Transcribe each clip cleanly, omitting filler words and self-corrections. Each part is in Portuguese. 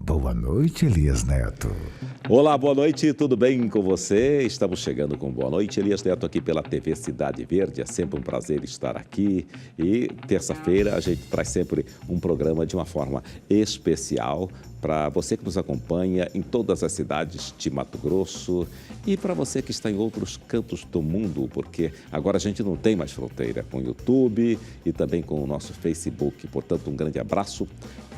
Boa noite, Elias Neto. Olá, boa noite, tudo bem com você? Estamos chegando com Boa Noite, Elias Neto aqui pela TV Cidade Verde. É sempre um prazer estar aqui e terça-feira a gente traz sempre um programa de uma forma especial para você que nos acompanha em todas as cidades de Mato Grosso e para você que está em outros cantos do mundo, porque agora a gente não tem mais fronteira com o YouTube e também com o nosso Facebook. Portanto, um grande abraço,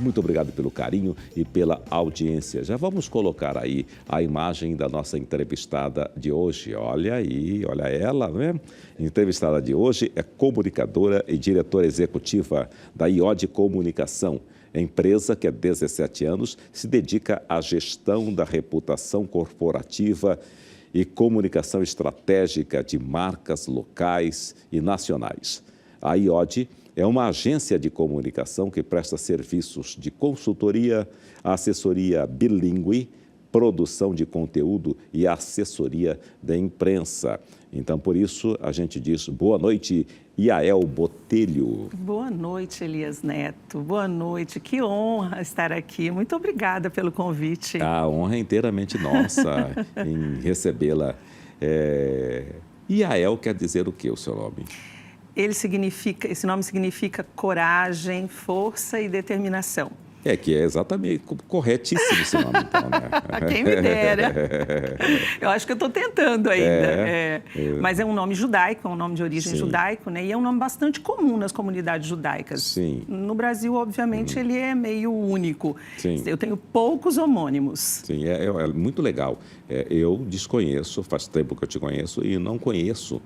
muito obrigado pelo carinho e pela audiência. Já vamos colocar aí a imagem da nossa entrevistada de hoje. Olha aí, olha ela, né? A entrevistada de hoje é comunicadora e diretora executiva da IOD Comunicação. A empresa, que há 17 anos se dedica à gestão da reputação corporativa e comunicação estratégica de marcas locais e nacionais. A IOD é uma agência de comunicação que presta serviços de consultoria, assessoria bilíngue, produção de conteúdo e assessoria da imprensa. Então, por isso, a gente diz boa noite, Yael Botelho. Boa noite, Elias Neto. Boa noite, que honra estar aqui. Muito obrigada pelo convite. A honra é inteiramente nossa em recebê-la. Yael quer dizer o que, o seu nome? Esse nome significa coragem, força e determinação. Que é exatamente corretíssimo esse nome, então, né? Quem me dera. Eu acho que eu estou tentando ainda. Mas é um nome judaico, é um nome de origem judaico, né? E é um nome bastante comum nas comunidades judaicas. Sim. No Brasil, obviamente, ele é meio único. Sim. Eu tenho poucos homônimos. Sim, é muito legal. Eu desconheço, faz tempo que eu te conheço e não conheço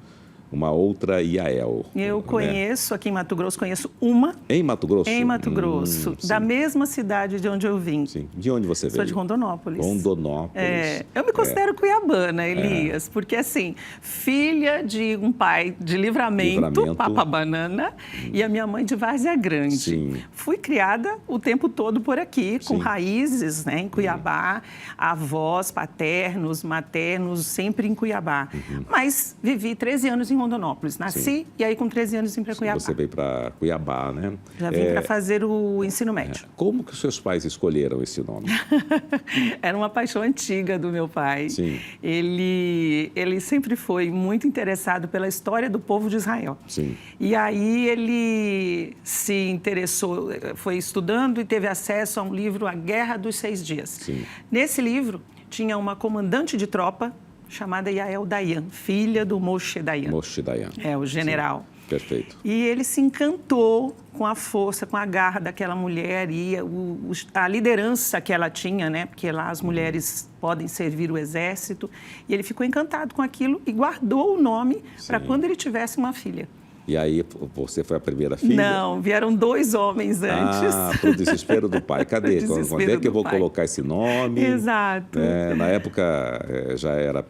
uma outra Yael. Eu conheço, aqui em Mato Grosso, conheço uma. Em Mato Grosso? Em Mato Grosso, da mesma cidade de onde eu vim. Sim. De onde você veio? Sou de Rondonópolis. Rondonópolis. Eu me considero cuiabana, Elias, porque assim, filha de um pai de Livramento. Papa Banana, e a minha mãe de Várzea Grande. Sim. Fui criada o tempo todo por aqui, com raízes, né, em Cuiabá, avós, paternos, maternos, sempre em Cuiabá. Mas vivi 13 anos em Rondonópolis. Nasci e aí com 13 anos vim para Cuiabá. Você veio para Cuiabá, né? Já vim para fazer o ensino médio. Como que os seus pais escolheram esse nome? Era uma paixão antiga do meu pai. Sim. Ele sempre foi muito interessado pela história do povo de Israel. Sim. E aí ele se interessou, foi estudando e teve acesso a um livro, A Guerra dos 6 Dias. Sim. Nesse livro tinha uma comandante de tropa chamada Yael Dayan, filha do Moshe Dayan. Moshe Dayan. O general. Sim. Perfeito. E ele se encantou com a força, com a garra daquela mulher e a liderança que ela tinha, né? Porque lá as mulheres podem servir o exército. E ele ficou encantado com aquilo e guardou o nome para quando ele tivesse uma filha. E aí, você foi a primeira filha? Não, vieram 2 homens antes. Pro desespero do pai. Cadê? Quando é que eu vou colocar esse nome? Exato. Na época, já era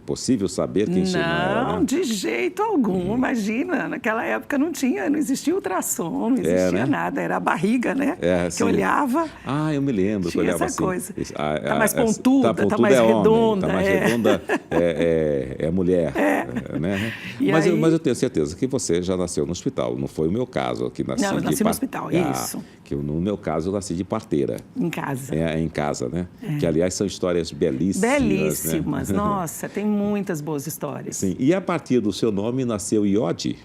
possível saber quem isso não era? Não, de jeito algum. Imagina, naquela época não existia ultrassom, não existia nada. Era a barriga, né? Que olhava. Eu me lembro. Tinha olhava essa assim, coisa. Tá mais pontuda, tá mais redonda. Tá mais redonda, é mulher. Né? Mas eu tenho certeza que você já nasceu no hospital. Não foi o meu caso. Que nasci eu nasci no hospital, isso. Que no meu caso, eu nasci de parteira. Em casa. Em casa, né? Que, aliás, são histórias belíssimas. Belíssimas. Né? Nossa, tem muitas boas histórias. Sim. E a partir do seu nome nasceu IOD?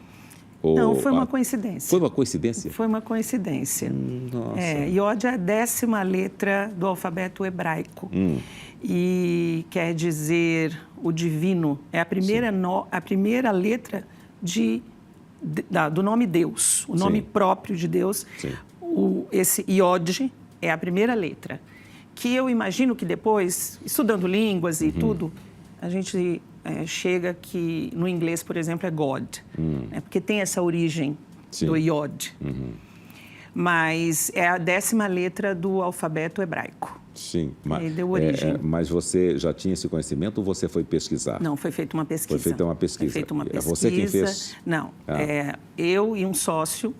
Não, foi uma coincidência. Foi uma coincidência? Foi uma coincidência. Nossa. IOD é a 10ª letra do alfabeto hebraico. E quer dizer o divino. É a primeira letra do nome Deus, o nome próprio de Deus. Esse IOD é a primeira letra. Que eu imagino que depois, estudando línguas e tudo, a gente chega que no inglês, por exemplo, é God. Porque tem essa origem do IOD. Mas é a 10ª letra do alfabeto hebraico. Sim, deu origem. Mas você já tinha esse conhecimento ou você foi pesquisar? Não, foi feita uma pesquisa. Foi feita uma pesquisa. Foi feita uma pesquisa. É você quem fez? Não, eu e um sócio,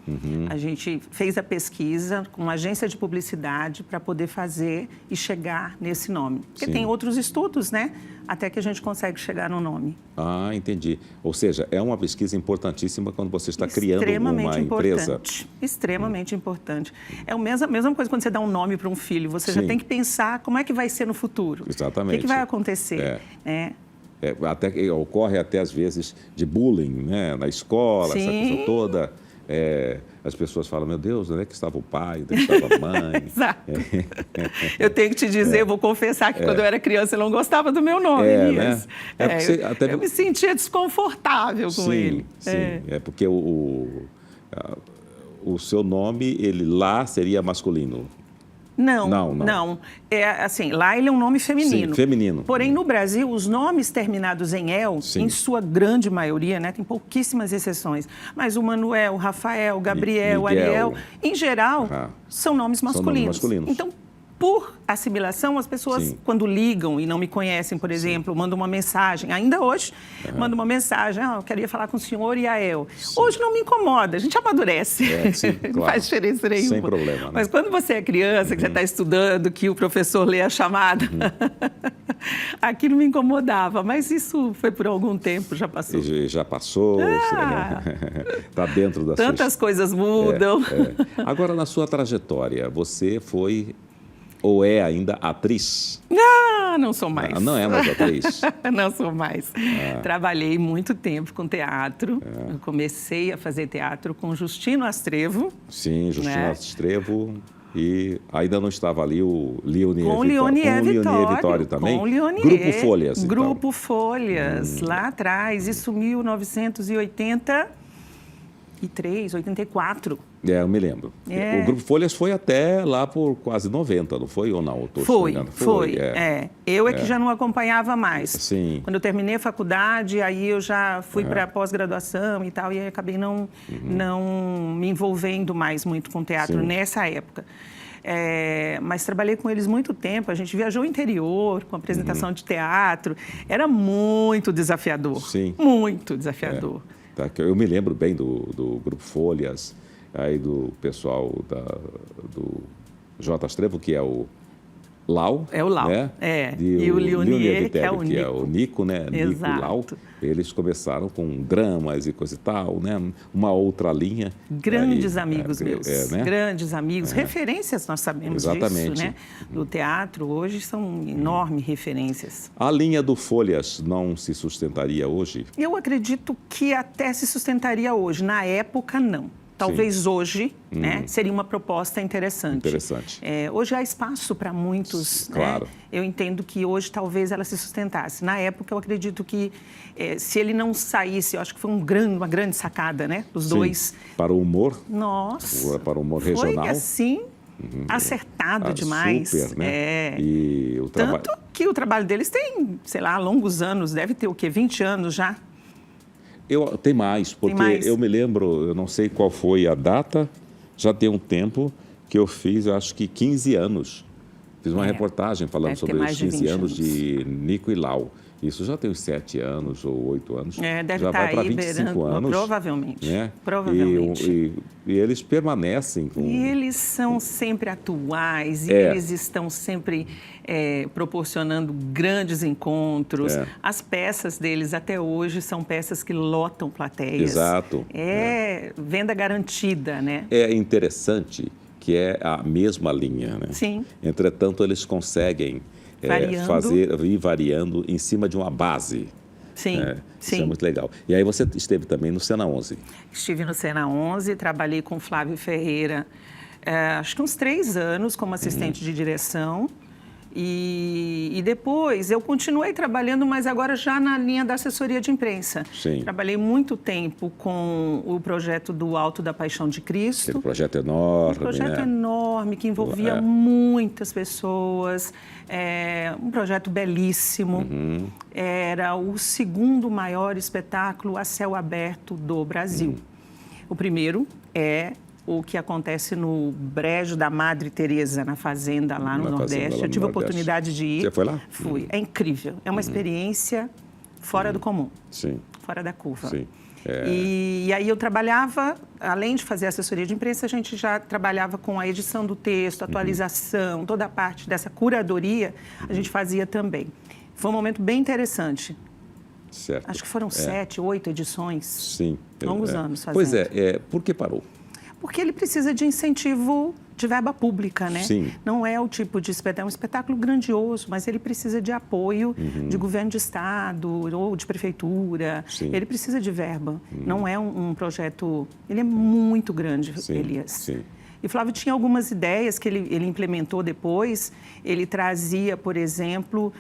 a gente fez a pesquisa com uma agência de publicidade para poder fazer e chegar nesse nome. Porque tem outros estudos, né? até que a gente consegue chegar no nome. Ah, entendi. Ou seja, é uma pesquisa importantíssima quando você está criando uma empresa. Extremamente importante. É a mesma coisa quando você dá um nome para um filho. Você já tem que pensar como é que vai ser no futuro. Exatamente. O que vai acontecer. Ocorre até, às vezes, de bullying, né? Na escola, essa coisa toda. As pessoas falam, meu Deus, onde é que estava o pai, onde é que estava a mãe? Exato. Eu tenho que te dizer, vou confessar que quando eu era criança eu não gostava do meu nome, Elias. Né? Eu me sentia desconfortável com ele. Sim, porque o seu nome, ele lá seria masculino. Não. É assim, lá ele é um nome feminino. Sim, feminino. Porém, no Brasil, os nomes terminados em El, em sua grande maioria, né, tem pouquíssimas exceções, mas o Manuel, o Rafael, o Gabriel, o Ariel, em geral, são nomes masculinos. Então, por assimilação, as pessoas, quando ligam e não me conhecem, por exemplo, mandam uma mensagem, ainda hoje, mandam uma mensagem, eu queria falar com o senhor Yael. Hoje não me incomoda, a gente amadurece, claro. Não faz diferença nenhuma. Sem problema, né? Mas quando você é criança, que você está estudando, que o professor lê a chamada, aquilo me incomodava, mas isso foi por algum tempo, já passou. Já passou, está dentro da Tantas coisas mudam. Agora, na sua trajetória, você foi... ou é ainda atriz? Não sou mais. Não é mais atriz? Não sou mais. Trabalhei muito tempo com teatro. Eu comecei a fazer teatro com Justino Astrevo. Sim, Justino Astrevo. E ainda não estava ali o Leonier Vitório. Com Leonier Vitório também? Com Leonier. Grupo Folhas, então. Grupo Folhas, lá atrás. Isso 1983, 84. Eu me lembro. O Grupo Folhas foi até lá por quase 90, não foi? Ou não? Foi. Eu que já não acompanhava mais. Sim. Quando eu terminei a faculdade, aí eu já fui para a pós-graduação e tal, e aí acabei não me envolvendo mais muito com teatro nessa época. Mas trabalhei com eles muito tempo, a gente viajou o interior com apresentação de teatro. Era muito desafiador. Sim. Muito desafiador. Eu me lembro bem do Grupo Folhas, aí do pessoal do J. Astrevo, que é o Lau. É o Lau, né? E o Leonier, que é o Nico. Que é o Nico, né? Exato. Nico e Lau. Eles começaram com dramas e coisa e tal, né? Uma outra linha. Grandes amigos meus, né? Grandes amigos. Referências, nós sabemos disso, né? Do teatro, hoje são enormes referências. A linha do Folhas não se sustentaria hoje? Eu acredito que até se sustentaria hoje. Na época, não. Talvez hoje, né, seria uma proposta interessante. Hoje há espaço para muitos, claro. Né? Eu entendo que hoje talvez ela se sustentasse. Na época, eu acredito que se ele não saísse, eu acho que foi uma grande sacada, né? Os dois. Para o humor? Nossa. Para o humor regional? Foi assim, acertado demais. Super, né? Tanto que o trabalho deles tem, sei lá, longos anos, deve ter o quê? 20 anos já? Tem mais, porque eu me lembro, eu não sei qual foi a data, já tem um tempo que eu fiz, eu acho que 15 anos. Fiz uma reportagem falando sobre os 15 anos de Nico e Lau. Isso já tem uns 7 anos ou 8 anos. Deve já estar vai para aí 25 anos. Provavelmente. Né? Provavelmente. E eles permanecem com... E eles são sempre atuais, e eles estão sempre proporcionando grandes encontros. As peças deles até hoje são peças que lotam plateias. Exato. Venda garantida, né? É interessante que é a mesma linha, né? Sim. Entretanto, eles conseguem ir variando em cima de uma base. Sim, Isso é muito legal. E aí você esteve também no Cena 11. Estive no Cena 11, trabalhei com Flávio Ferreira, acho que uns 3 anos como assistente de direção. E depois eu continuei trabalhando, mas agora já na linha da assessoria de imprensa. Sim. Trabalhei muito tempo com o projeto do Alto da Paixão de Cristo. Aquele projeto enorme, Um projeto enorme, que envolvia muitas pessoas. Um projeto belíssimo. Era o 2º maior espetáculo a céu aberto do Brasil. O primeiro é o que acontece no Brejo da Madre Teresa, na fazenda lá no Nordeste. Eu tive a oportunidade de ir. Você foi lá? Fui. É incrível. É uma experiência fora do comum. Sim. Fora da curva. Sim. E aí eu trabalhava, além de fazer assessoria de imprensa, a gente já trabalhava com a edição do texto, atualização, toda a parte dessa curadoria, a gente fazia também. Foi um momento bem interessante. Certo. Acho que foram 7, 8 edições. Sim. Longos anos fazendo. Pois é, por que parou? Porque ele precisa de incentivo de verba pública, né? Sim. Não é o tipo de espetáculo, é um espetáculo grandioso, mas ele precisa de apoio de governo de estado ou de prefeitura. Sim. Ele precisa de verba. Não é um projeto... Ele é muito grande, Elias. Sim. E Flávio tinha algumas ideias que ele implementou depois. Ele trazia, por exemplo,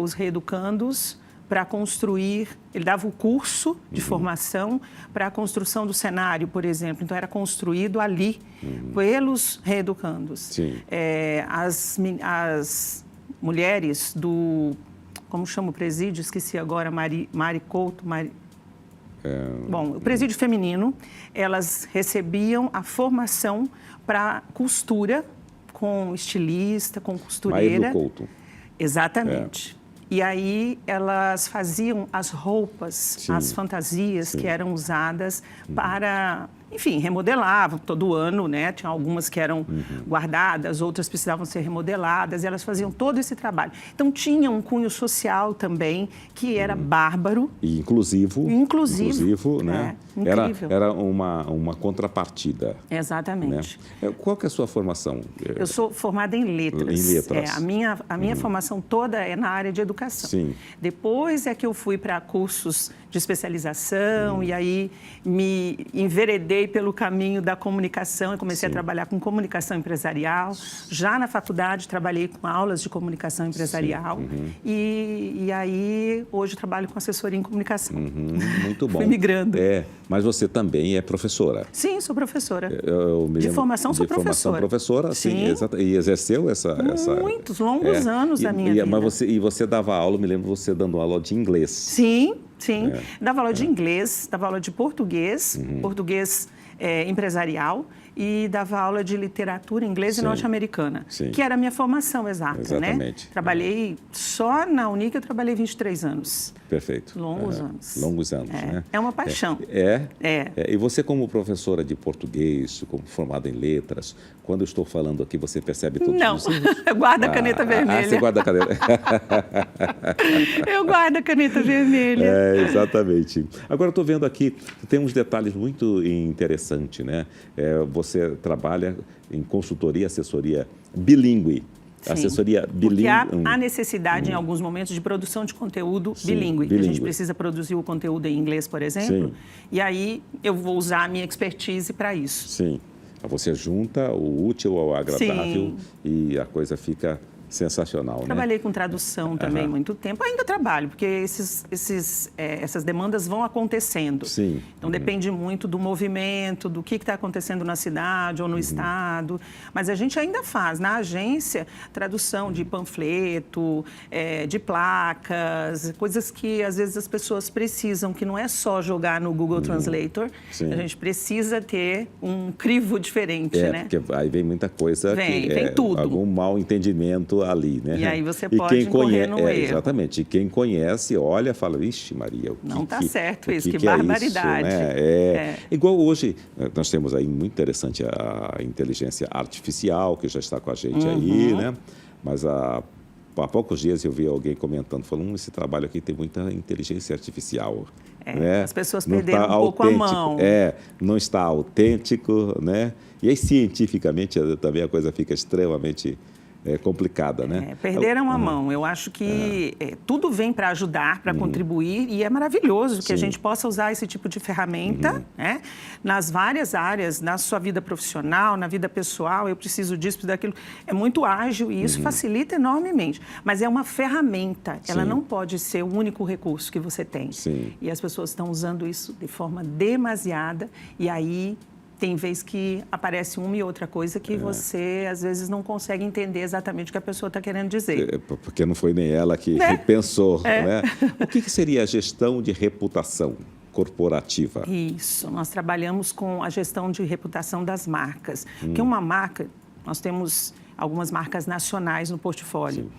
os reeducandos para construir, ele dava o curso de formação para a construção do cenário, por exemplo. Então, era construído ali pelos reeducandos. Sim. As mulheres do, como chama o presídio? Esqueci agora, Mari Couto, Bom, o presídio feminino, elas recebiam a formação para costura com estilista, com costureira. Maíra do Couto. Exatamente. E aí elas faziam as roupas, as fantasias que eram usadas para, enfim, remodelavam todo ano, né? Tinha algumas que eram guardadas, outras precisavam ser remodeladas, e elas faziam todo esse trabalho. Então tinha um cunho social também que era bárbaro. E inclusivo. Inclusivo, né? Incrível. Era uma contrapartida. Exatamente. Né? Qual que é a sua formação? Eu sou formada em letras. Em letras. A minha formação toda é na área de educação. Sim. Depois é que eu fui para cursos de especialização e aí me enveredei pelo caminho da comunicação e comecei a trabalhar com comunicação empresarial. Já na faculdade trabalhei com aulas de comunicação empresarial e aí hoje trabalho com assessoria em comunicação. Muito bom. Fui migrando. Mas você também é professora? Sim, sou professora. De formação sou professora. Professora, sim. E exerceu essa... Muitos, longos anos da minha vida. Mas você dava aula, me lembro você dando aula de inglês. Sim. Dava aula de inglês, dava aula de português, português empresarial, e dava aula de literatura inglesa e norte-americana, que era a minha formação exata. Exatamente. Né? Trabalhei, só na Unic eu trabalhei 23 anos. Perfeito. Longos anos. Longos anos, né? É uma paixão. E você, como professora de português, como formada em letras, quando eu estou falando aqui, você percebe tudo isso? Não, eu guardo a caneta vermelha. Você guarda a caneta. Eu guardo a caneta vermelha. Exatamente. Agora, eu estou vendo aqui, tem uns detalhes muito interessantes, né? Você trabalha em consultoria, assessoria bilíngue. Sim, assessoria bilíngue. Porque há necessidade, em alguns momentos, de produção de conteúdo bilíngue. A gente precisa produzir o conteúdo em inglês, por exemplo, e aí eu vou usar a minha expertise para isso. Sim. Você junta o útil ao agradável e a coisa fica sensacional, Trabalhei com tradução também muito tempo. Ainda trabalho, porque essas demandas vão acontecendo. Sim. Então, depende muito do movimento, do que está acontecendo na cidade ou no estado. Mas a gente ainda faz, na agência, tradução de panfleto, de placas, coisas que, às vezes, as pessoas precisam, que não é só jogar no Google Translator. Sim. A gente precisa ter um crivo diferente, né? Porque aí vem muita coisa vem tudo. Algum mal entendimento ali, né? E aí você pode incorrer no erro. Exatamente. E quem conhece, olha, fala, vixe, Maria, não está certo isso, que é barbaridade. Isso, né? Igual hoje, nós temos aí muito interessante a inteligência artificial, que já está com a gente aí, né? Mas há poucos dias eu vi alguém comentando, falando, esse trabalho aqui tem muita inteligência artificial. Né? As pessoas perderam um pouco a mão. Não está autêntico, né? E aí, cientificamente, também a coisa fica extremamente complicada, né? Perderam a mão. Eu acho que tudo vem para ajudar, para contribuir, e é maravilhoso que a gente possa usar esse tipo de ferramenta, né? Nas várias áreas, na sua vida profissional, na vida pessoal, eu preciso disso, preciso daquilo. É muito ágil e isso facilita enormemente. Mas é uma ferramenta, ela não pode ser o único recurso que você tem. E as pessoas estão usando isso de forma demasiada, e aí tem vez que aparece uma e outra coisa que você, às vezes, não consegue entender exatamente o que a pessoa está querendo dizer. Porque não foi nem ela que pensou, né? O que seria a gestão de reputação corporativa? Isso, nós trabalhamos com a gestão de reputação das marcas. Porque uma marca, nós temos algumas marcas nacionais no portfólio.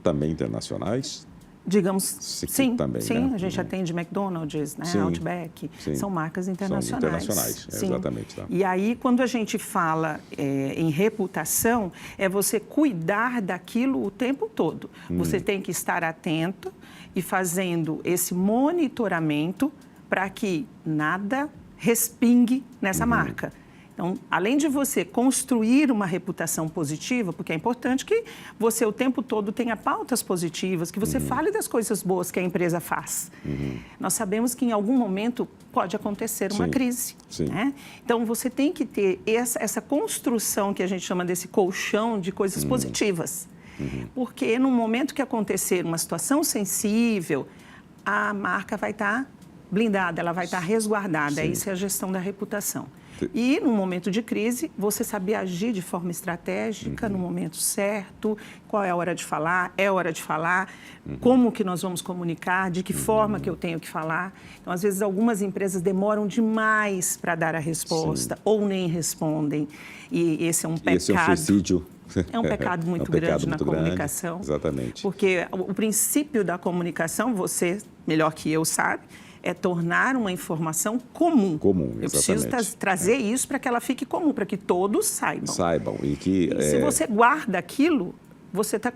Também internacionais? Digamos, sim, também, sim, né? a gente atende McDonald's, né, Sim, Outback, sim. são marcas internacionais. São internacionais, Sim. exatamente. Tá. E aí, quando a gente fala em reputação, é você cuidar daquilo o tempo todo. Você tem que estar atento e fazendo esse monitoramento para que nada respingue nessa marca. Então, além de você construir uma reputação positiva, porque é importante que você o tempo todo tenha pautas positivas, que você fale das coisas boas que a empresa faz. Nós sabemos que em algum momento pode acontecer uma crise. Né? Então, você tem que ter essa construção que a gente chama desse colchão de coisas positivas. Porque no momento que acontecer uma situação sensível, a marca vai estar blindada, ela vai estar resguardada. Isso é a gestão da reputação. E, no momento de crise, você saber agir de forma estratégica, no momento certo, qual é a hora de falar, como que nós vamos comunicar, de que forma que eu tenho que falar. Então, às vezes, algumas empresas demoram demais para dar a resposta ou nem respondem. E esse é um pecado. Esse é um suicídio. É um pecado muito grande na comunicação. Exatamente. Porque o princípio da comunicação, você, melhor que eu, sabe, é tornar uma informação comum. Eu preciso trazer isso para que ela fique comum, para que todos saibam. E se você guarda aquilo, você está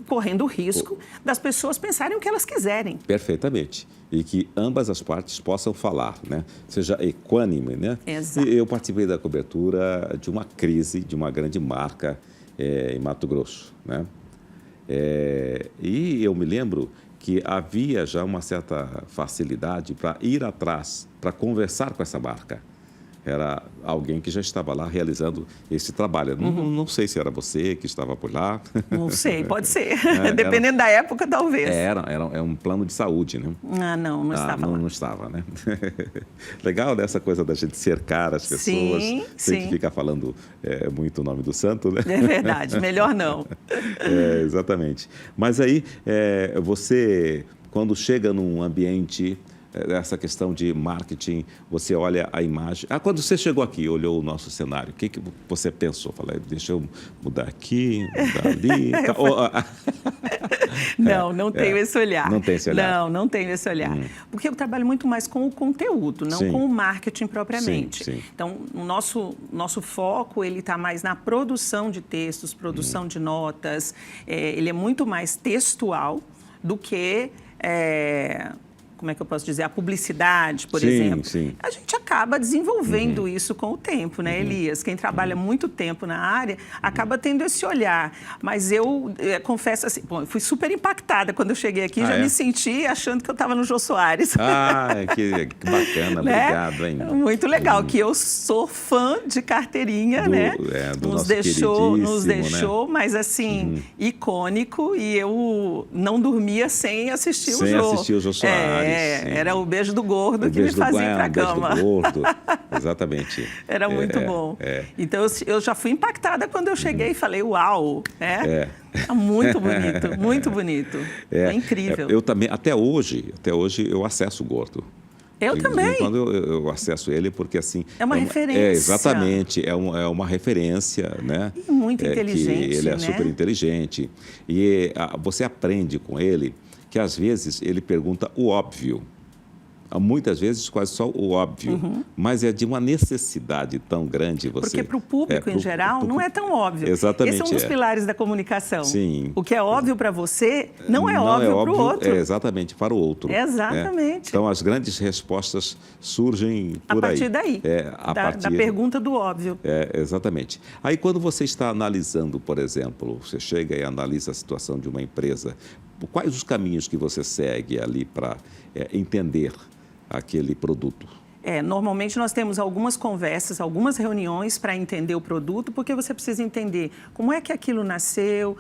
correndo o risco das pessoas pensarem o que elas quiserem. Perfeitamente. E que ambas as partes possam falar, né? Seja equânime, né? Exato. Eu participei da cobertura de uma crise de uma grande marca em Mato Grosso, né? E eu me lembro que havia já uma certa facilidade para ir atrás, para conversar com essa marca. Era alguém que já estava lá realizando esse trabalho. Não sei se era você que estava por lá. Não sei, pode ser. Dependendo da época, talvez. Era um plano de saúde, né? Não estava lá. Não estava, né? Legal dessa coisa da gente cercar as pessoas. Sem que ficar falando muito o nome do santo, né? É verdade, melhor não. Exatamente. Mas aí, você, quando chega num ambiente... Essa questão de marketing, você olha a imagem. Quando você chegou aqui, olhou o nosso cenário, o que você pensou? Falei, deixa eu mudar aqui, mudar ali. Não tenho esse olhar. Não tem esse olhar? Não tenho esse olhar. Porque eu trabalho muito mais com o conteúdo, não com o marketing propriamente. Sim. Então, o nosso foco, ele está mais na produção de textos, produção de notas. Ele é muito mais textual do que... como é que eu posso dizer, a publicidade, por exemplo. A gente acaba desenvolvendo isso com o tempo, né, Elias? Quem trabalha muito tempo na área acaba tendo esse olhar. Mas eu confesso assim, eu fui super impactada quando eu cheguei aqui, me senti achando que eu estava no Jô Soares. Que bacana, obrigado, hein? Muito legal, que eu sou fã de carteirinha, né? Nos deixou, né? Mas assim, icônico, e eu não dormia sem assistir o Jô. Sem assistir o Jô Soares. Era o beijo do gordo que me fazia ir para a cama. Beijo do gordo, exatamente. Era muito bom. Então, eu já fui impactada quando eu cheguei e falei, uau, muito bonito, muito bonito. É incrível. Eu também, até hoje eu acesso o gordo. Eu também. Quando eu acesso ele, porque assim... É uma referência. Exatamente, é uma referência, né? E muito inteligente, que ele é super inteligente. E você aprende com ele que, às vezes, ele pergunta o óbvio. Muitas vezes, quase só o óbvio. Mas é de uma necessidade tão grande. Porque para o público, em geral, não é tão óbvio. Exatamente. Esse é um dos pilares da comunicação. Sim. O que é óbvio para você não é óbvio para o outro. Exatamente, para o outro. Exatamente. Então, as grandes respostas surgem por aí. A partir daí, da pergunta do óbvio. Exatamente. Aí, quando você está analisando, por exemplo, você chega e analisa a situação de uma empresa, quais os caminhos que você segue ali para entender aquele produto? Normalmente nós temos algumas conversas, algumas reuniões para entender o produto, porque você precisa entender como é que aquilo nasceu,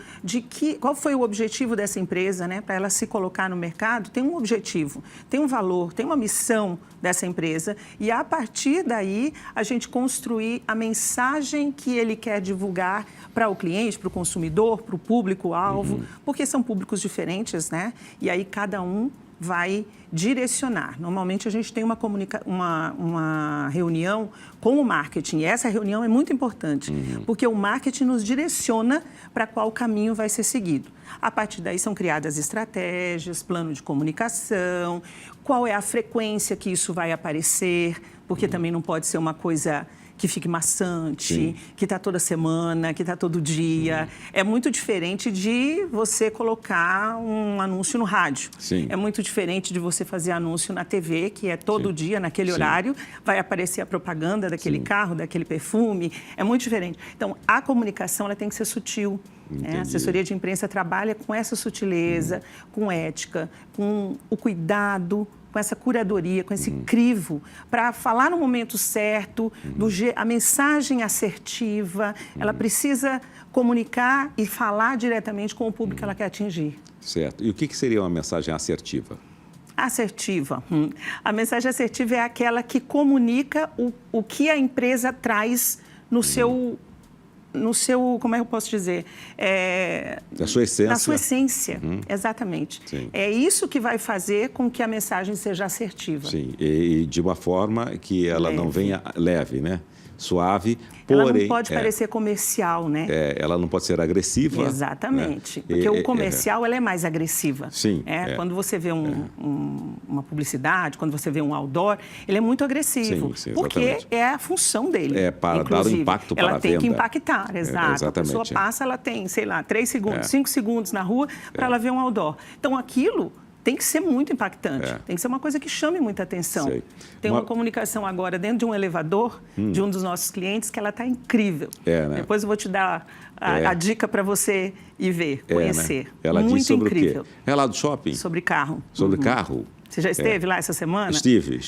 qual foi o objetivo dessa empresa, né? Para ela se colocar no mercado, tem um objetivo, tem um valor, tem uma missão dessa empresa, e a partir daí a gente construir a mensagem que ele quer divulgar para o cliente, para o consumidor, para o público-alvo, porque são públicos diferentes, né? E aí cada um vai direcionar. Normalmente, a gente tem uma reunião com o marketing. E essa reunião é muito importante, porque o marketing nos direciona para qual caminho vai ser seguido. A partir daí, são criadas estratégias, plano de comunicação, qual é a frequência que isso vai aparecer, porque também não pode ser uma coisa que fique maçante, Sim. que está toda semana, que está todo dia. É muito diferente de você colocar um anúncio no rádio. Sim. É muito diferente de você fazer anúncio na TV, que é todo dia, naquele horário, vai aparecer a propaganda daquele carro, daquele perfume. É muito diferente. Então, a comunicação ela tem que ser sutil. Né? A assessoria de imprensa trabalha com essa sutileza, com ética, com o cuidado, com essa curadoria, com esse crivo, para falar no momento certo, a mensagem assertiva, ela precisa comunicar e falar diretamente com o público que ela quer atingir. Certo. E o que seria uma mensagem assertiva? Assertiva. A mensagem assertiva é aquela que comunica o que a empresa traz no seu, como é que eu posso dizer? Da sua essência. Na sua essência, exatamente. Sim. É isso que vai fazer com que a mensagem seja assertiva. Sim, e de uma forma que ela não venha leve, né? Suave, Ela porém... não pode parecer comercial, né? Ela não pode ser agressiva. Exatamente. Né? Porque o comercial, ela é mais agressiva. Sim. Quando você vê uma publicidade, quando você vê um outdoor, ele é muito agressivo. Sim, porque exatamente. é a função dele. É para dar o impacto para a ela tem que venda. impactar, exato. Exatamente. A pessoa passa, ela tem, sei lá, 3 segundos, 5 segundos na rua para ela ver um outdoor. Então, aquilo tem que ser muito impactante. Tem que ser uma coisa que chame muita atenção. Sei. Tem uma comunicação agora dentro de um elevador de um dos nossos clientes que ela está incrível. Né? Depois eu vou te dar a dica para você ir ver, conhecer. Né? Ela muito diz sobre incrível. o quê? É lá do shopping? Sobre carro. Sobre carro? Você já esteve lá essa semana? Estive.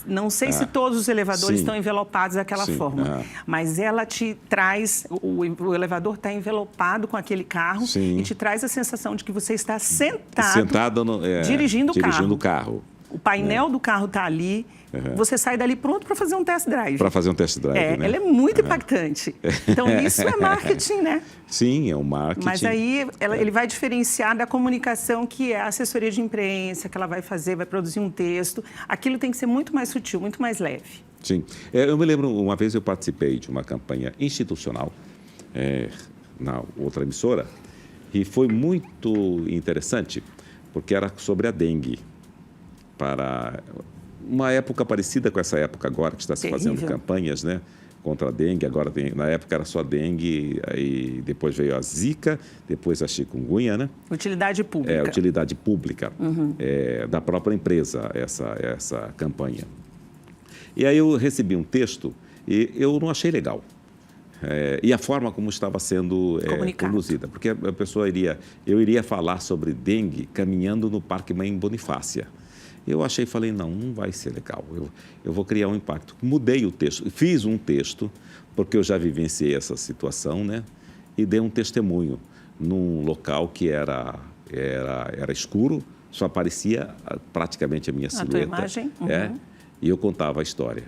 Não sei se todos os elevadores Sim. estão envelopados daquela forma, mas ela te traz, o elevador está envelopado com aquele carro Sim. e te traz a sensação de que você está sentado dirigindo o carro. O painel do carro está ali, você sai dali pronto para fazer um test drive. Para fazer um test drive, né? Ela é muito impactante. Então, isso é marketing, né? Sim, é um marketing. Mas aí ele vai diferenciar da comunicação que é a assessoria de imprensa, que ela vai fazer, vai produzir um texto. Aquilo tem que ser muito mais sutil, muito mais leve. Sim. Eu me lembro, uma vez eu participei de uma campanha institucional na outra emissora e foi muito interessante porque era sobre a dengue. Para uma época parecida com essa época agora, que está se fazendo campanhas, né, contra a dengue. Agora, na época era só dengue, aí depois veio a zika, depois a chikungunya, né? Utilidade pública. Utilidade pública da própria empresa, essa campanha. E aí eu recebi um texto e eu não achei legal. E a forma como estava sendo conduzida. Porque a pessoa eu iria falar sobre dengue caminhando no Parque Mãe Bonifácia. Eu falei, não vai ser legal, eu vou criar um impacto. Mudei o texto, fiz um texto, porque eu já vivenciei essa situação, né? E dei um testemunho num local que era escuro, só aparecia praticamente a minha silhueta. A tua imagem? E eu contava a história.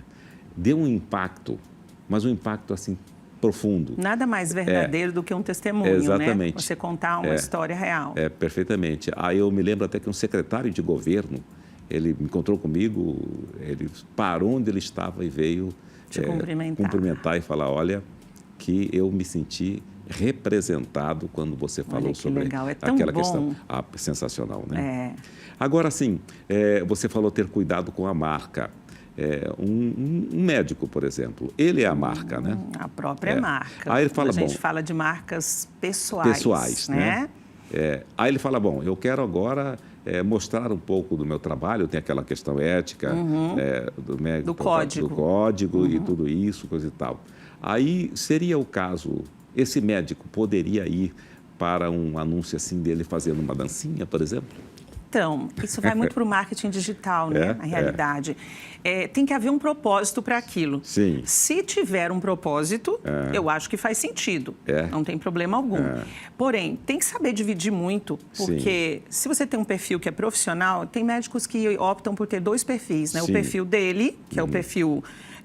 Deu um impacto, mas um impacto assim profundo. Nada mais verdadeiro do que um testemunho, exatamente. Né? Você contar uma história real. Perfeitamente. Aí eu me lembro até que um secretário de governo, ele me encontrou comigo, ele parou onde ele estava e veio te cumprimentar e falar, olha, que eu me senti representado quando você falou sobre aquela questão. Sensacional, né? Agora, sim, você falou ter cuidado com a marca. Um médico, por exemplo, ele é a marca, né? A própria marca. Aí ele fala, a gente fala de marcas pessoais, né? Aí ele fala, bom, eu quero agora mostrar um pouco do meu trabalho, tem aquela questão ética, do código e tudo isso, coisa e tal. Aí seria o caso, esse médico poderia ir para um anúncio assim dele fazendo uma dancinha, por exemplo? Então, isso vai muito para o marketing digital, né? Na realidade. Tem que haver um propósito para aquilo. Sim. Se tiver um propósito, eu acho que faz sentido. Não tem problema algum. Porém, tem que saber dividir muito, porque se você tem um perfil que é profissional, tem médicos que optam por ter 2 perfis, né? O perfil dele, que é o perfil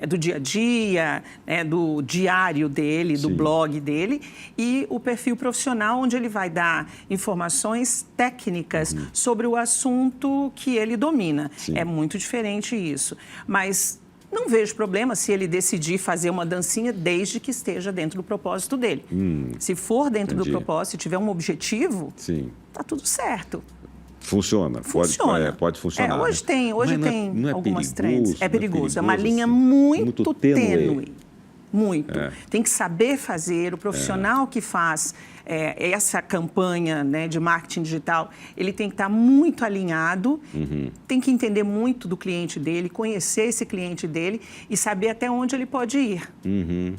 do dia a dia, do diário dele, do blog dele, e o perfil profissional, onde ele vai dar informações técnicas sobre o do assunto que ele domina. Sim. É muito diferente isso. Mas não vejo problema se ele decidir fazer uma dancinha desde que esteja dentro do propósito dele. Se for dentro do propósito e tiver um objetivo, Sim. tá tudo certo. Funciona. Funciona. Pode funcionar. Hoje né? tem, Não é algumas perigoso, trends. É perigoso. É uma linha assim, muito tênue. tênue. Muito. Tem que saber fazer. O profissional que faz essa campanha, né, de marketing digital, ele tem que estar muito alinhado, tem que entender muito do cliente dele, conhecer esse cliente dele e saber até onde ele pode ir.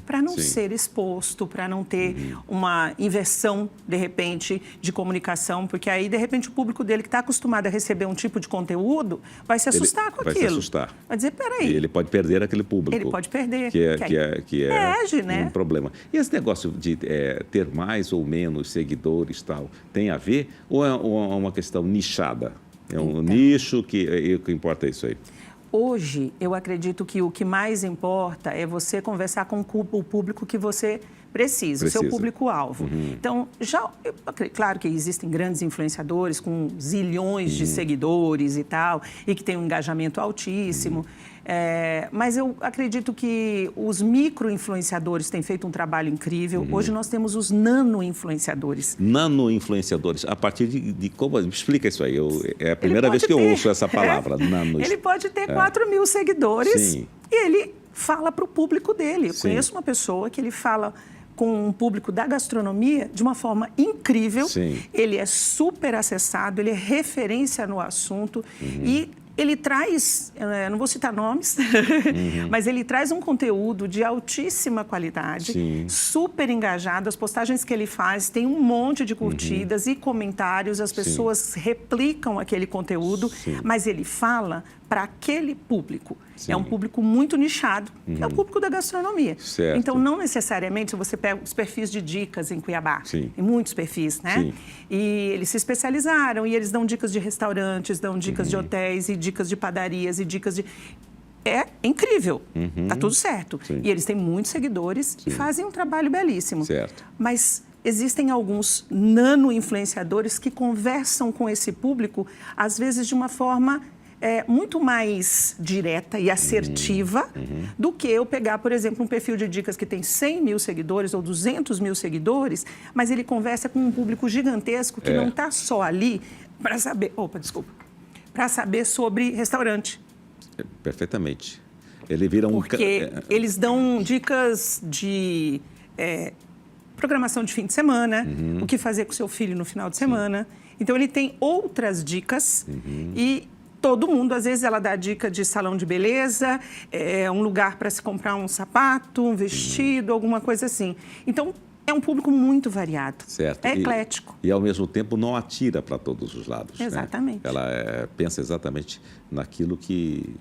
Para não Sim. ser exposto, para não ter uma inversão, de repente, de comunicação, porque aí, de repente, o público dele que está acostumado a receber um tipo de conteúdo vai se assustar com vai aquilo. se assustar. Vai dizer, peraí. E ele pode perder aquele público. Ele pode perder. Que é perde, né? um problema. E esse negócio de ter mais ou menos seguidores e tal, tem a ver? Ou é uma questão nichada? É um nicho que o que importa é isso aí? Hoje, eu acredito que o que mais importa é você conversar com o público que você precisa. O seu público-alvo. Então, claro que existem grandes influenciadores com zilhões de seguidores e tal, e que têm um engajamento altíssimo. Mas eu acredito que os micro-influenciadores têm feito um trabalho incrível. Hoje nós temos os nano-influenciadores. Nano-influenciadores. A partir de como? Me explica isso aí. É a primeira vez que eu ouço essa palavra, nano. Ele pode ter 4 mil seguidores. Sim. E ele fala para o público dele. Eu Sim. conheço uma pessoa que ele fala com um público da gastronomia de uma forma incrível. Sim. Ele é super acessado, ele é referência no assunto e ele traz, não vou citar nomes, mas ele traz um conteúdo de altíssima qualidade, Sim. super engajado. As postagens que ele faz tem um monte de curtidas e comentários, as pessoas replicam aquele conteúdo, mas ele fala para aquele público. Sim. É um público muito nichado, que é o público da gastronomia. Certo. Então, não necessariamente você pega os perfis de dicas em Cuiabá. Sim. Tem muitos perfis, né? Sim. E eles se especializaram e eles dão dicas de restaurantes, dão dicas de hotéis e dicas de padarias e dicas de... É incrível, tá tudo certo. Sim. E eles têm muitos seguidores e fazem um trabalho belíssimo. Certo. Mas existem alguns nano-influenciadores que conversam com esse público, às vezes de uma forma muito mais direta e assertiva do que eu pegar, por exemplo, um perfil de dicas que tem 100 mil seguidores ou 200 mil seguidores, mas ele conversa com um público gigantesco que não está só ali para saber... para saber sobre restaurante. Perfeitamente. Ele vira Porque eles dão dicas de programação de fim de semana, o que fazer com seu filho no final de semana. Então, ele tem outras dicas e todo mundo, às vezes, ela dá dica de salão de beleza, um lugar para se comprar um sapato, um vestido, alguma coisa assim. Então, é um público muito variado. Certo. É eclético. E, ao mesmo tempo, não atira para todos os lados. Exatamente. Né? Ela pensa exatamente naquilo que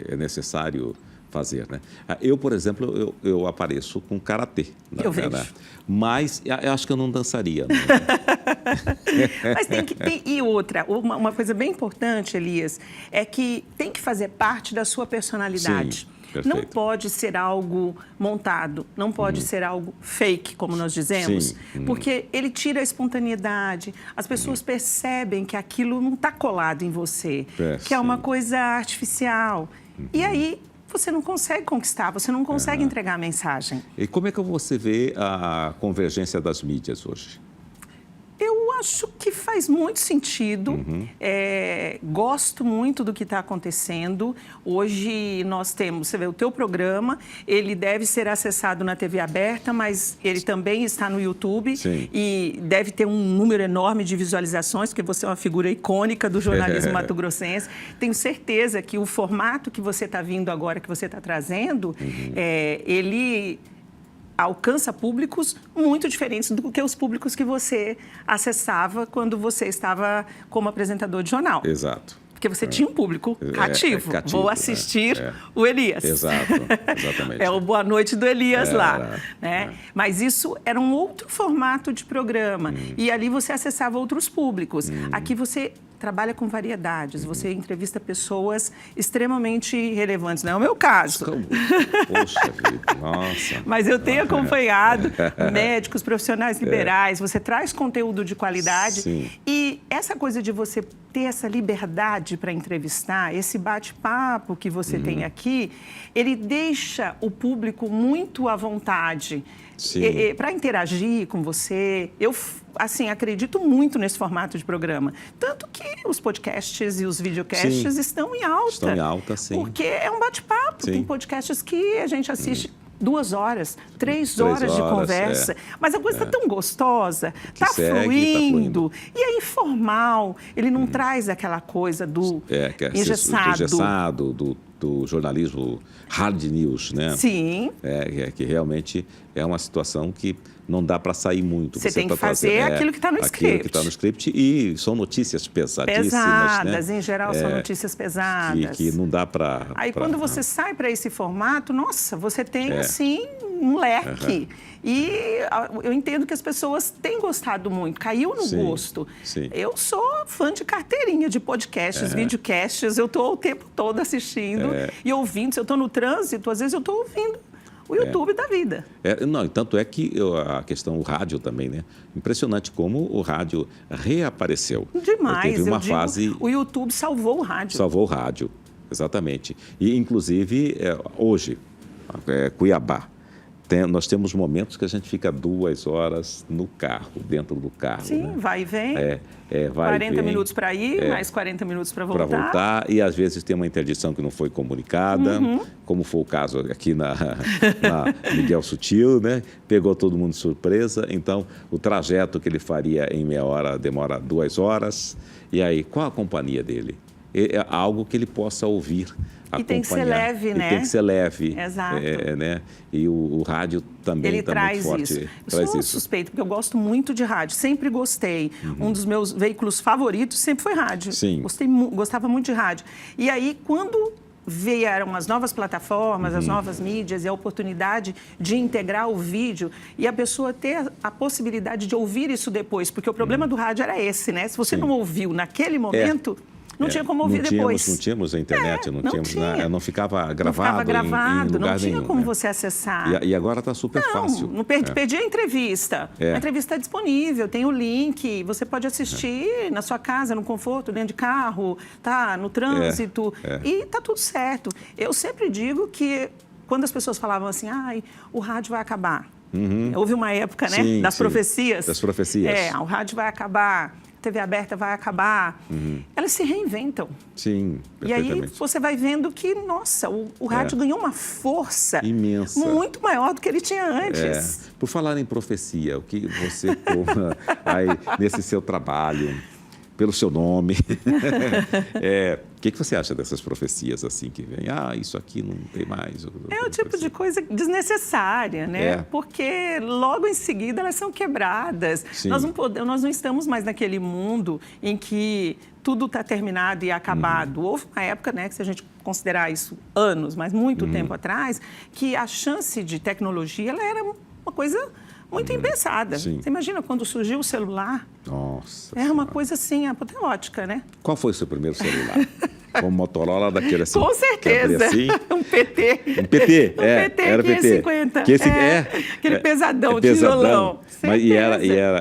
é necessário fazer, né? Eu, por exemplo, eu apareço com karatê. Eu vejo. Mas eu acho que eu não dançaria. Né? Mas tem que ter... E outra, uma coisa bem importante, Elias, é que tem que fazer parte da sua personalidade. Sim. Perfeito. Não pode ser algo montado, não pode ser algo fake, como nós dizemos, porque ele tira a espontaneidade. As pessoas percebem que aquilo não está colado em você, que é uma coisa artificial. E aí você não consegue conquistar, você não consegue entregar a mensagem. E como é que você vê a convergência das mídias hoje? Eu acho que faz muito sentido. Gosto muito do que está acontecendo. Hoje nós temos, você vê, o teu programa, ele deve ser acessado na TV aberta, mas ele também está no YouTube. Sim. E deve ter um número enorme de visualizações, porque você é uma figura icônica do jornalismo mato-grossense. Tenho certeza que o formato que você está vindo agora, que você está trazendo, ele alcança públicos muito diferentes do que os públicos que você acessava quando você estava como apresentador de jornal. Exato. Porque você tinha um público cativo. Cativo, Vou assistir o Elias. Exato, exatamente. É o Boa Noite do Elias lá. Né? Mas isso era um outro formato de programa. E ali você acessava outros públicos. Aqui você trabalha com variedades, você entrevista pessoas extremamente relevantes. Não é o meu caso. Poxa vida, nossa. Mas eu tenho acompanhado médicos, profissionais liberais, você traz conteúdo de qualidade. Sim. E essa coisa de você ter essa liberdade para entrevistar, esse bate-papo que você tem aqui, ele deixa o público muito à vontade para interagir com você. Eu, assim, acredito muito nesse formato de programa. Tanto que os podcasts e os videocasts estão em alta. Estão em alta, sim. Porque é um bate-papo. Tem podcasts que a gente assiste 2 horas, 3 horas de conversa. Mas a coisa está tão gostosa, está fluindo. E é informal. Ele não traz aquela coisa do engessado. Do jornalismo hard news, né? Sim. Que realmente é uma situação que não dá para sair muito. Você tem que fazer aquilo que está no script. Aquilo que está no script, e são notícias pesadíssimas. Pesadas, né? em geral são notícias pesadas. Que não dá para... Aí quando você sai para esse formato, nossa, você tem assim um leque. E eu entendo que as pessoas têm gostado muito, caiu no gosto. Sim. Eu sou fã de carteirinha de podcasts, videocasts, eu estou o tempo todo assistindo e ouvindo. Se eu estou no trânsito, às vezes eu estou ouvindo o YouTube da vida. Não, tanto é que a questão, o rádio também, né? Impressionante como o rádio reapareceu. Demais, teve uma fase... O YouTube salvou o rádio. Salvou o rádio, exatamente. E, inclusive, hoje, Cuiabá, nós temos momentos que a gente fica 2 horas no carro, dentro do carro. Sim, né? vai e vem. Vai 40 e vem, minutos para ir, mais 40 minutos para voltar. Para voltar, e às vezes tem uma interdição que não foi comunicada, como foi o caso aqui na Miguel Sutil, né? Pegou todo mundo de surpresa. Então, o trajeto que ele faria em meia hora demora 2 horas. E aí, qual a companhia dele? É algo que ele possa ouvir. E tem que ser leve, né? E tem que ser leve. Exato. Né? E o rádio também ele traz muito forte. Isso. Eu sou suspeito, porque eu gosto muito de rádio. Sempre gostei. Um dos meus veículos favoritos sempre foi rádio. Sim. Gostava muito de rádio. E aí, quando vieram as novas plataformas, as novas mídias e a oportunidade de integrar o vídeo e a pessoa ter a possibilidade de ouvir isso depois, porque o problema do rádio era esse, né? Se você não ouviu naquele momento... Não tinha como ouvir depois. Não tínhamos a internet, não ficava gravado, em lugar não tinha nenhum, como né? você acessar. E agora está super fácil. Não perdi a entrevista. A entrevista está disponível, tem o link, você pode assistir na sua casa, no conforto, dentro de carro, tá, no trânsito, e está tudo certo. Eu sempre digo que quando as pessoas falavam assim, o rádio vai acabar. Houve uma época, né, das profecias. Das profecias. O rádio vai acabar. TV aberta vai acabar, elas se reinventam. Sim, perfeitamente. E aí você vai vendo que, nossa, o rádio ganhou uma força imensa, muito maior do que ele tinha antes. Por falar em profecia, o que você toma aí nesse seu trabalho, pelo seu nome, o que você acha dessas profecias assim que vem? Isso aqui não tem mais. É o tipo de coisa desnecessária, né? Porque logo em seguida elas são quebradas. Nós não estamos mais naquele mundo em que tudo está terminado e acabado. Houve uma época, né, que se a gente considerar isso anos, mas muito tempo atrás, que a chance de tecnologia ela era uma coisa muito impensada. Sim. Você imagina quando surgiu o celular? Nossa. Era uma coisa assim, apoteótica, né? Qual foi o seu primeiro celular? Um Motorola daquele assim? Com certeza. Assim? Um PT. Um PT? PT, era 550. Aquele pesadão, tijolão.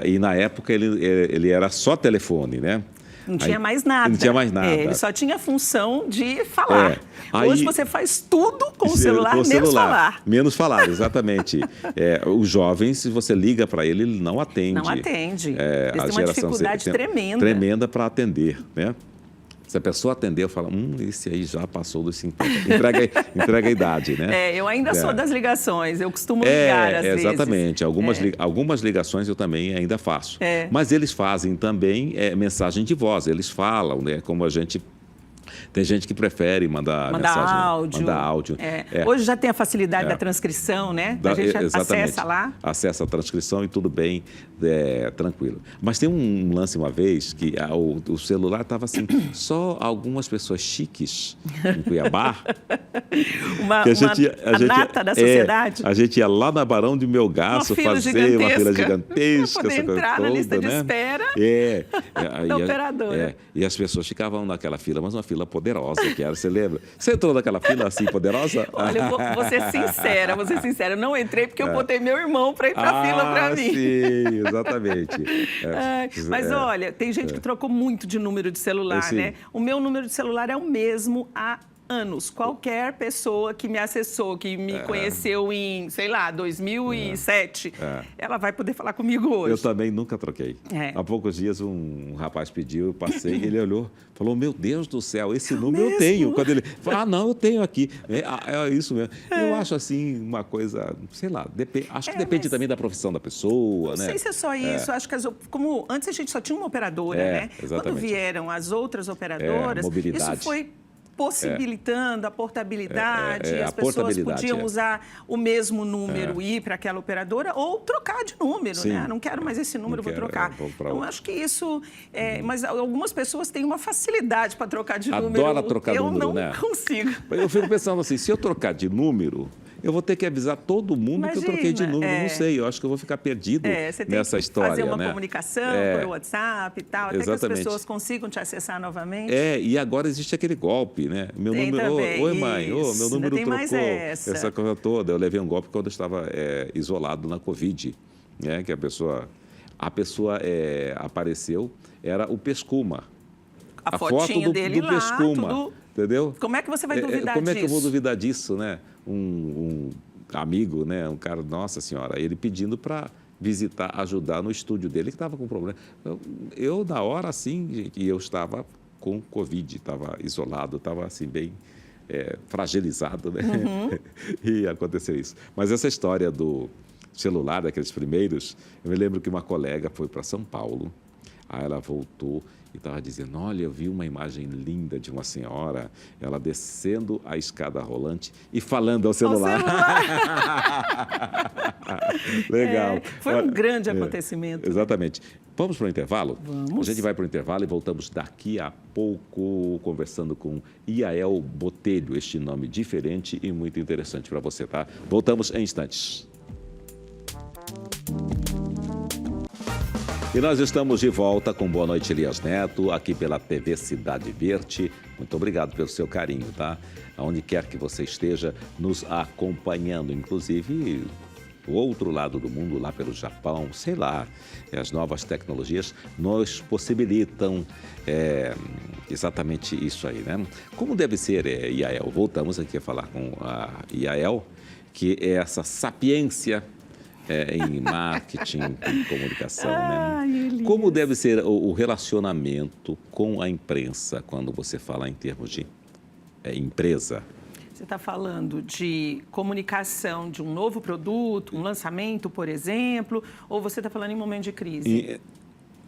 E na época ele era só telefone, né? Não tinha mais nada. Não tinha mais nada. Ele só tinha a função de falar. Hoje você faz tudo com o celular, menos falar. Menos falar, exatamente. Os jovens, se você liga para ele não atende. Não atende. Eles têm uma dificuldade tremenda. Tremenda para atender, né? Se a pessoa atender, eu falo, esse aí já passou dos 50. Entrega a idade, né? Eu ainda sou das ligações, eu costumo ligar às vezes. Exatamente. Algumas ligações eu também ainda faço. Mas eles fazem também mensagem de voz, eles falam, né? Como a gente... Tem gente que prefere mandar mensagem, mandar áudio. Hoje já tem a facilidade da transcrição, né? A gente acessa lá. Acessa a transcrição e tudo bem, tranquilo. Mas tem um lance uma vez que o celular estava assim, só algumas pessoas chiques em Cuiabá. a nata da sociedade. A gente ia lá na Barão de Melgaço fazer uma fila gigantesca. Para poder entrar na lista de espera da operadora. E as pessoas ficavam naquela fila, mas uma fila fila poderosa que era, você lembra? Você entrou naquela fila assim, poderosa? Olha, vou ser sincera. Eu não entrei porque eu botei meu irmão para ir para a fila para mim. Sim, exatamente. Mas olha, tem gente que trocou muito de número de celular, né? O meu número de celular é o mesmo há anos. Qualquer pessoa que me acessou, que me conheceu em, sei lá, 2007, ela vai poder falar comigo hoje. Eu também nunca troquei. Há poucos dias um rapaz pediu, eu passei, ele olhou, falou, meu Deus do céu, esse número eu tenho. Quando ele falou, não, eu tenho aqui. É isso mesmo. Eu acho assim uma coisa, sei lá, acho que depende também da profissão da pessoa, né? Não sei se é só isso, acho que como antes a gente só tinha uma operadora, né? Exatamente. Quando vieram as outras operadoras, mobilidade. Isso foi possibilitando a portabilidade, as pessoas podiam usar o mesmo número e ir para aquela operadora ou trocar de número, né? Não quero mais esse número, vou trocar. Então, acho que isso... mas algumas pessoas têm uma facilidade para trocar de número. Adora trocar número, né? Eu não consigo. Eu fico pensando assim, se eu trocar de número... Eu vou ter que avisar todo mundo que eu troquei de número. Não sei, eu acho que eu vou ficar perdido nessa história. Fazer uma comunicação por WhatsApp e tal, até que as pessoas consigam te acessar novamente. E agora existe aquele golpe, né? Meu número, oi mãe, meu número trocou. Mais essa coisa toda. Eu levei um golpe quando eu estava isolado na Covid, né? Que a pessoa apareceu, era o Pescuma. A foto dele do Pescuma, tudo... entendeu? Como é que você vai duvidar disso? Como é que eu vou duvidar disso, né? Um amigo, né? Um cara, nossa senhora, ele pedindo para visitar, ajudar no estúdio dele, que estava com problema. Eu, na hora, assim, gente, eu estava com Covid, estava isolado, estava assim, bem fragilizado, né? E aconteceu isso. Mas essa história do celular, daqueles primeiros, eu me lembro que uma colega foi para São Paulo, aí ela voltou e estava dizendo, olha, eu vi uma imagem linda de uma senhora, ela descendo a escada rolante e falando ao celular. Legal. Foi um grande acontecimento. Exatamente. Vamos para o intervalo? Vamos. A gente vai para o intervalo e voltamos daqui a pouco conversando com Yael Botelho, este nome diferente e muito interessante para você, tá? Voltamos em instantes. E nós estamos de volta com Boa Noite, Elias Neto, aqui pela TV Cidade Verde. Muito obrigado pelo seu carinho, tá? Aonde quer que você esteja nos acompanhando, inclusive do outro lado do mundo, lá pelo Japão, sei lá, as novas tecnologias nos possibilitam exatamente isso aí, né? Como deve ser, Yael? Voltamos aqui a falar com a Yael, que é essa sapiência em marketing, em comunicação, né? Como deve ser o relacionamento com a imprensa quando você fala em termos de empresa? Você está falando de comunicação de um novo produto, um lançamento, por exemplo, ou você está falando em momento de crise?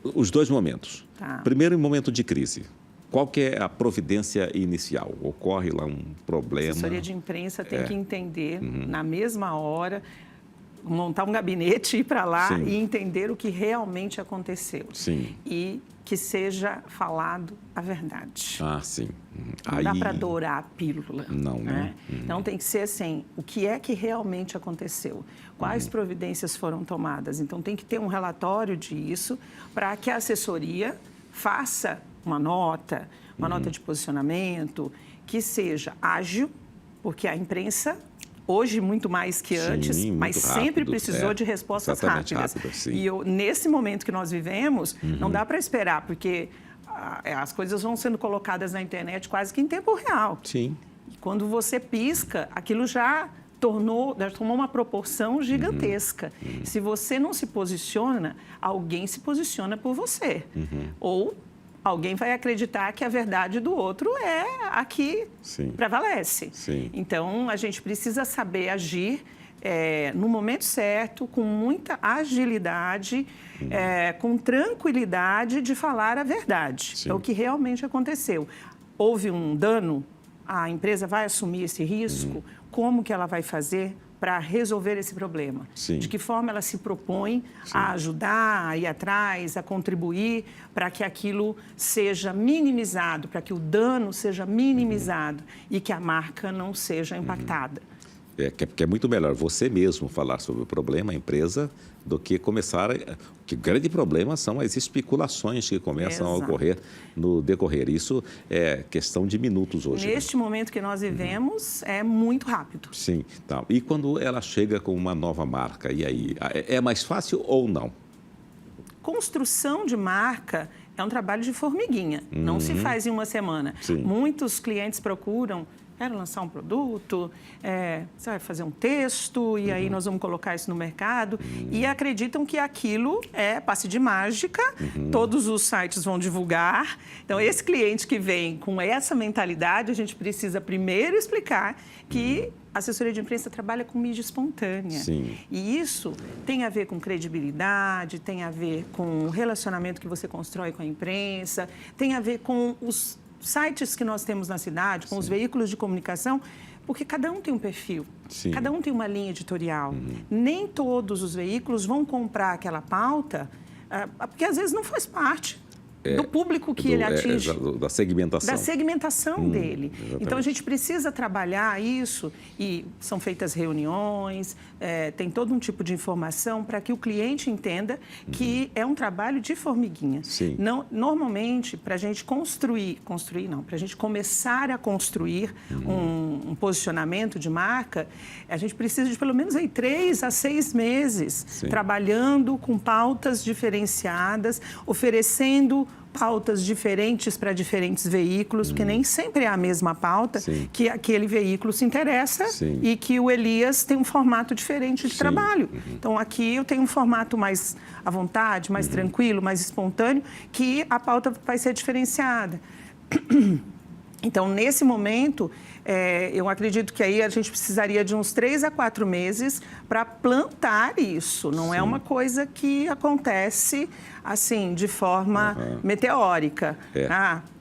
Os dois momentos. Tá. Primeiro, em momento de crise. Qual que é a providência inicial? Ocorre lá um problema? A assessoria de imprensa tem que entender, na mesma hora, montar um gabinete, ir para lá e entender o que realmente aconteceu. Sim. E que seja falado a verdade. Sim. Não dá para dourar a pílula. Não, né? Então, tem que ser assim, o que é que realmente aconteceu? Quais providências foram tomadas? Então, tem que ter um relatório disso para que a assessoria faça uma nota de posicionamento, que seja ágil, porque a imprensa... Hoje, muito mais que antes, mas sempre precisou de respostas rápidas. E nesse momento que nós vivemos, não dá para esperar, porque as coisas vão sendo colocadas na internet quase que em tempo real. Sim. E quando você pisca, aquilo já tomou uma proporção gigantesca. Se você não se posiciona, alguém se posiciona por você. Ou alguém vai acreditar que a verdade do outro é a que prevalece. Sim. Então, a gente precisa saber agir no momento certo, com muita agilidade, com tranquilidade de falar a verdade. É o que realmente aconteceu. Houve um dano, a empresa vai assumir esse risco, como que ela vai fazer para resolver esse problema? De que forma ela se propõe a ajudar, a ir atrás, a contribuir para que aquilo seja minimizado, para que o dano seja minimizado e que a marca não seja impactada. Porque é muito melhor você mesmo falar sobre o problema, a empresa, do que começar... Que o grande problema são as especulações que começam a ocorrer no decorrer. Isso é questão de minutos hoje. Neste momento que nós vivemos, é muito rápido. Sim. Tá. E quando ela chega com uma nova marca, e aí? É mais fácil ou não? Construção de marca é um trabalho de formiguinha. Não se faz em uma semana. Sim. Muitos clientes procuram... Quero lançar um produto, você vai fazer um texto e aí nós vamos colocar isso no mercado. E acreditam que aquilo é passe de mágica, todos os sites vão divulgar. Então, esse cliente que vem com essa mentalidade, a gente precisa primeiro explicar que a assessoria de imprensa trabalha com mídia espontânea. Sim. E isso tem a ver com credibilidade, tem a ver com o relacionamento que você constrói com a imprensa, tem a ver com os sites que nós temos na cidade, com os veículos de comunicação, porque cada um tem um perfil, cada um tem uma linha editorial. Nem todos os veículos vão comprar aquela pauta, porque às vezes não faz parte do público que ele atinge. Da segmentação. Da segmentação dele. Exatamente. Então, a gente precisa trabalhar isso e são feitas reuniões, tem todo um tipo de informação para que o cliente entenda que é um trabalho de formiguinha. Sim. Não, normalmente, para a gente para a gente começar a construir um posicionamento de marca, a gente precisa de pelo menos aí 3 a 6 meses trabalhando com pautas diferenciadas, oferecendo pautas diferentes para diferentes veículos, porque nem sempre é a mesma pauta que aquele veículo se interessa e que o Elias tem um formato diferente de trabalho. Então, aqui eu tenho um formato mais à vontade, mais tranquilo, mais espontâneo, que a pauta vai ser diferenciada. Então, nesse momento, eu acredito que aí a gente precisaria de uns 3 a 4 meses para plantar isso. Não é uma coisa que acontece assim, de forma meteórica.